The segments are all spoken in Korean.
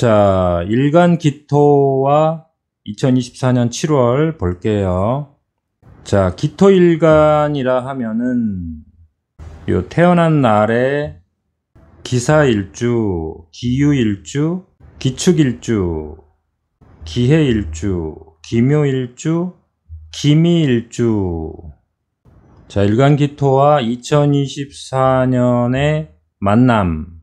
자, 일간기토와 2024년 7월 볼게요. 자, 기토일간이라 하면은 요 태어난 날에 기사일주, 기유일주, 기축일주, 기해일주, 기묘일주, 기미일주. 자, 일간기토와 2024년의 만남.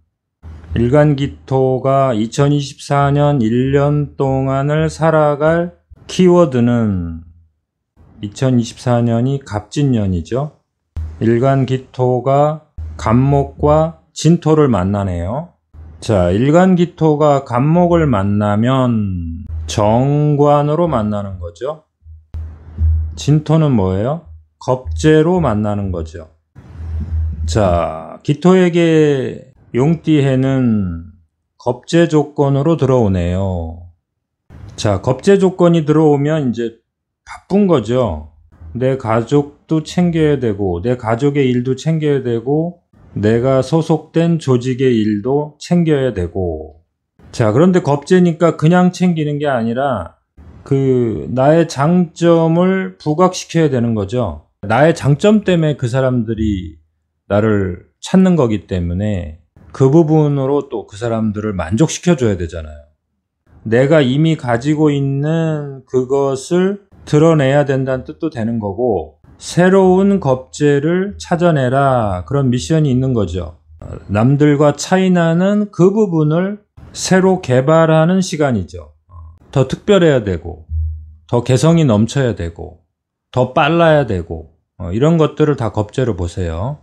일간기토가 2024년 1년 동안을 살아갈 키워드는 2024년이 갑진년이죠. 일간기토가 갑목과 진토를 만나네요. 자, 일간기토가 갑목을 만나면 정관으로 만나는 거죠. 진토는 뭐예요? 겁재로 만나는 거죠. 자, 기토에게 용띠해는 겁재 조건으로 들어오네요. 자, 겁재 조건이 들어오면 이제 바쁜 거죠. 내 가족도 챙겨야 되고, 내 가족의 일도 챙겨야 되고, 내가 소속된 조직의 일도 챙겨야 되고. 자, 그런데 겁재니까 그냥 챙기는 게 아니라 나의 장점을 부각시켜야 되는 거죠. 나의 장점 때문에 그 사람들이 나를 찾는 거기 때문에 그 부분으로 또 그 사람들을 만족시켜줘야 되잖아요. 내가 이미 가지고 있는 그것을 드러내야 된다는 뜻도 되는 거고, 새로운 겁재를 찾아내라, 그런 미션이 있는 거죠. 남들과 차이나는 그 부분을 새로 개발하는 시간이죠. 더 특별해야 되고, 더 개성이 넘쳐야 되고, 더 빨라야 되고, 이런 것들을 다 겁재로 보세요.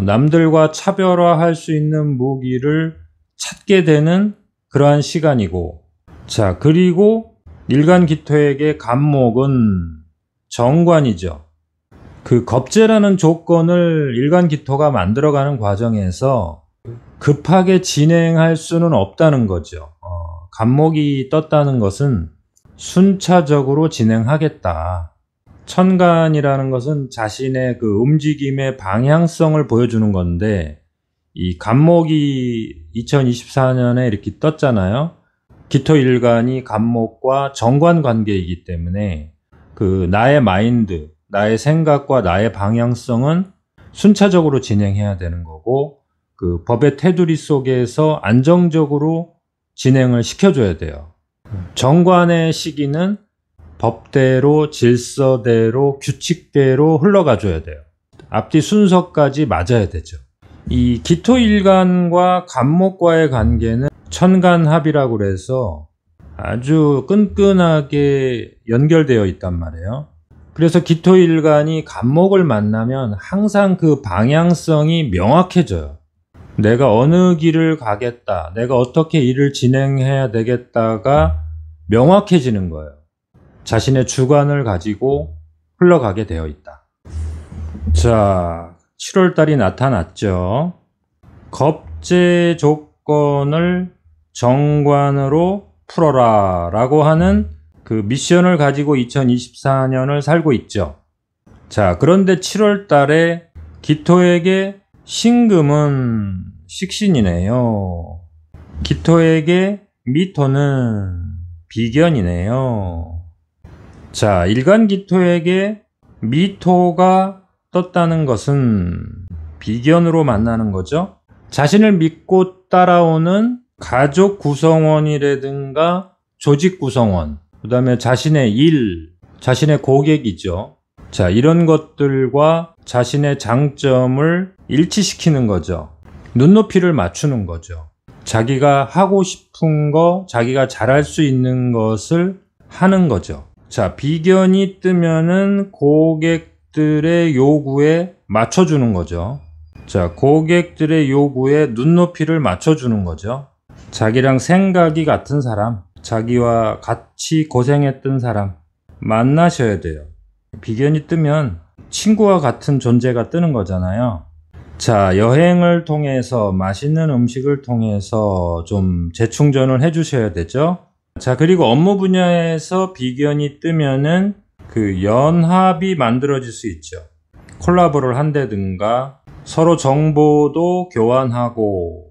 남들과 차별화할 수 있는 무기를 찾게 되는 그러한 시간이고, 자, 그리고 일간기토에게 갑목은 정관이죠. 그 겁재라는 조건을 일간기토가 만들어가는 과정에서 급하게 진행할 수는 없다는 거죠. 갑목이 떴다는 것은 순차적으로 진행하겠다. 천간이라는 것은 자신의 그 움직임의 방향성을 보여주는 건데, 이 갑목이 2024년에 이렇게 떴잖아요. 기토일간이 갑목과 정관 관계이기 때문에 나의 마인드, 나의 생각과 나의 방향성은 순차적으로 진행해야 되는 거고, 그 법의 테두리 속에서 안정적으로 진행을 시켜줘야 돼요. 정관의 시기는 법대로, 질서대로, 규칙대로 흘러가줘야 돼요. 앞뒤 순서까지 맞아야 되죠. 이 기토일간과 갑목과의 관계는 천간합이라고 그래서 아주 끈끈하게 연결되어 있단 말이에요. 그래서 기토일간이 갑목을 만나면 항상 그 방향성이 명확해져요. 내가 어느 길을 가겠다, 내가 어떻게 일을 진행해야 되겠다가 명확해지는 거예요. 자신의 주관을 가지고 흘러가게 되어 있다. 자, 7월달이 나타났죠. 겁재 조건을 정관으로 풀어라 라고 하는 그 미션을 가지고 2024년을 살고 있죠. 자, 그런데 7월달에 기토에게 신금은 식신이네요. 기토에게 미토는 비견이네요. 자, 일간기토에게 미토가 떴다는 것은 비견으로 만나는 거죠. 자신을 믿고 따라오는 가족 구성원이라든가 조직 구성원, 그 다음에 자신의 일, 자신의 고객이죠. 자, 이런 것들과 자신의 장점을 일치시키는 거죠. 눈높이를 맞추는 거죠. 자기가 하고 싶은 거, 자기가 잘할 수 있는 것을 하는 거죠. 자, 비견이 뜨면은 고객들의 요구에 맞춰주는 거죠. 자, 고객들의 요구에 눈높이를 맞춰주는 거죠. 자기랑 생각이 같은 사람, 자기와 같이 고생했던 사람 만나셔야 돼요. 비견이 뜨면 친구와 같은 존재가 뜨는 거잖아요. 자, 여행을 통해서, 맛있는 음식을 통해서 좀 재충전을 해주셔야 되죠. 자, 그리고 업무 분야에서 비견이 뜨면은 그 연합이 만들어질 수 있죠. 콜라보를 한다든가 서로 정보도 교환하고,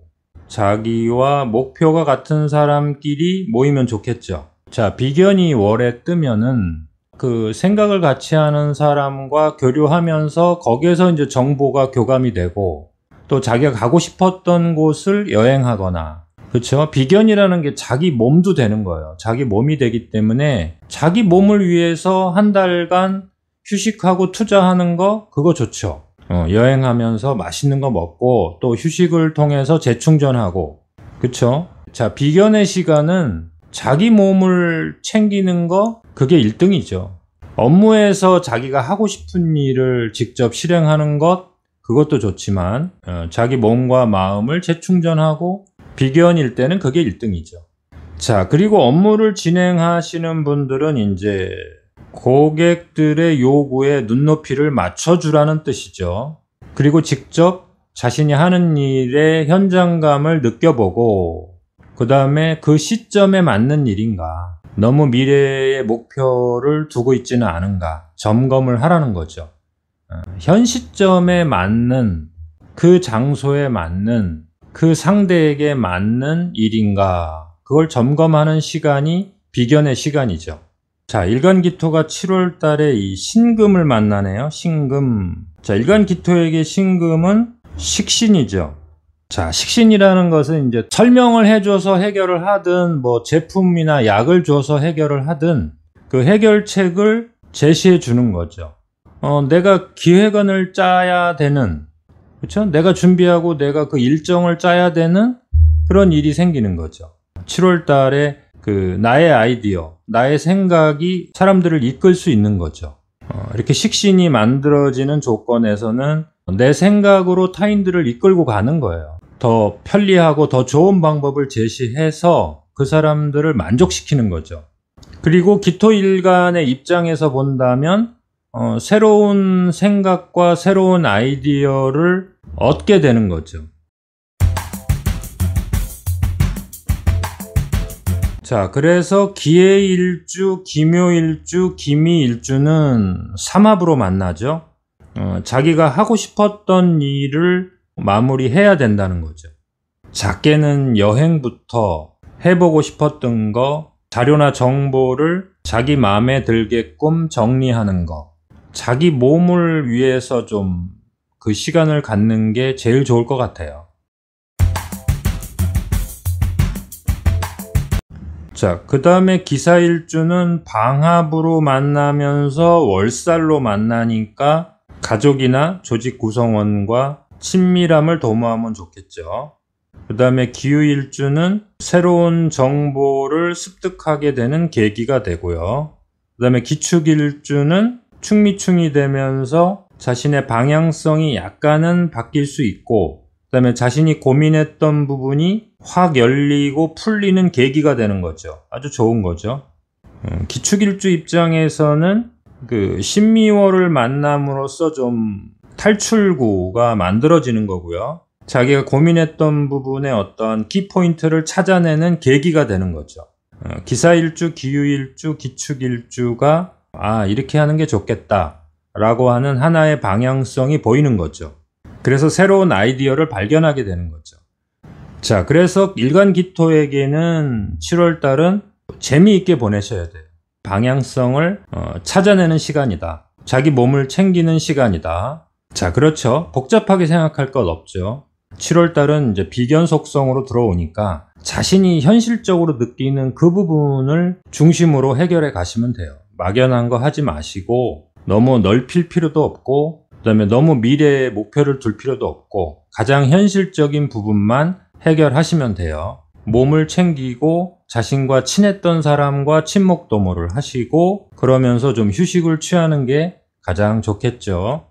자기와 목표가 같은 사람끼리 모이면 좋겠죠. 자, 비견이 월에 뜨면은 그 생각을 같이 하는 사람과 교류하면서 거기에서 이제 정보가 교감이 되고 또 자기가 가고 싶었던 곳을 여행하거나, 그렇죠? 비견이라는 게 자기 몸도 되는 거예요. 자기 몸이 되기 때문에 자기 몸을 위해서 한 달간 휴식하고 투자하는 거, 그거 좋죠. 여행하면서 맛있는 거 먹고 또 휴식을 통해서 재충전하고, 그렇죠? 자, 비견의 시간은 자기 몸을 챙기는 거, 그게 1등이죠. 업무에서 자기가 하고 싶은 일을 직접 실행하는 것, 그것도 좋지만 자기 몸과 마음을 재충전하고 비견일 때는 그게 1등이죠. 자, 그리고 업무를 진행하시는 분들은 이제 고객들의 요구에 눈높이를 맞춰주라는 뜻이죠. 그리고 직접 자신이 하는 일의 현장감을 느껴보고 그 다음에 그 시점에 맞는 일인가, 너무 미래의 목표를 두고 있지는 않은가 점검을 하라는 거죠. 현 시점에 맞는, 그 장소에 맞는, 그 상대에게 맞는 일인가, 그걸 점검하는 시간이 비견의 시간이죠. 자, 일간기토가 7월 달에 이 신금을 만나네요. 신금. 자, 일간기토에게 신금은 식신이죠. 자, 식신이라는 것은 이제 설명을 해줘서 해결을 하든 뭐 제품이나 약을 줘서 해결을 하든 그 해결책을 제시해 주는 거죠. 내가 기획안을 짜야 되는, 그렇죠? 내가 준비하고 내가 그 일정을 짜야 되는 그런 일이 생기는 거죠. 7월 달에 그 나의 아이디어, 나의 생각이 사람들을 이끌 수 있는 거죠. 이렇게 식신이 만들어지는 조건에서는 내 생각으로 타인들을 이끌고 가는 거예요. 더 편리하고 더 좋은 방법을 제시해서 그 사람들을 만족시키는 거죠. 그리고 기토일간의 입장에서 본다면 새로운 생각과 새로운 아이디어를 얻게 되는 거죠. 자, 그래서 기해일주, 기묘일주, 기미일주는 삼합으로 만나죠. 자기가 하고 싶었던 일을 마무리해야 된다는 거죠. 작게는 여행부터 해보고 싶었던 거, 자료나 정보를 자기 마음에 들게끔 정리하는 거, 자기 몸을 위해서 좀 그 시간을 갖는 게 제일 좋을 것 같아요. 자, 그 다음에 기사일주는 방합으로 만나면서 월살로 만나니까 가족이나 조직 구성원과 친밀함을 도모하면 좋겠죠. 그 다음에 기후일주는 새로운 정보를 습득하게 되는 계기가 되고요. 그 다음에 기축일주는 충미충이 되면서 자신의 방향성이 약간은 바뀔 수 있고, 그 다음에 자신이 고민했던 부분이 확 열리고 풀리는 계기가 되는 거죠. 아주 좋은 거죠. 기축일주 입장에서는 그 신미월을 만남으로써 좀 탈출구가 만들어지는 거고요. 자기가 고민했던 부분의 어떤 키포인트를 찾아내는 계기가 되는 거죠. 기사일주, 기유일주, 기축일주가 이렇게 하는 게 좋겠다 라고 하는 하나의 방향성이 보이는 거죠. 그래서 새로운 아이디어를 발견하게 되는 거죠. 자, 그래서 일간기토에게는 7월달은 재미있게 보내셔야 돼요. 방향성을 찾아내는 시간이다. 자기 몸을 챙기는 시간이다. 자, 그렇죠. 복잡하게 생각할 것 없죠. 7월달은 이제 비견 속성으로 들어오니까 자신이 현실적으로 느끼는 그 부분을 중심으로 해결해 가시면 돼요. 막연한 거 하지 마시고 너무 넓힐 필요도 없고, 그 다음에 너무 미래에 목표를 둘 필요도 없고, 가장 현실적인 부분만 해결하시면 돼요. 몸을 챙기고 자신과 친했던 사람과 친목 도모를 하시고 그러면서 좀 휴식을 취하는 게 가장 좋겠죠.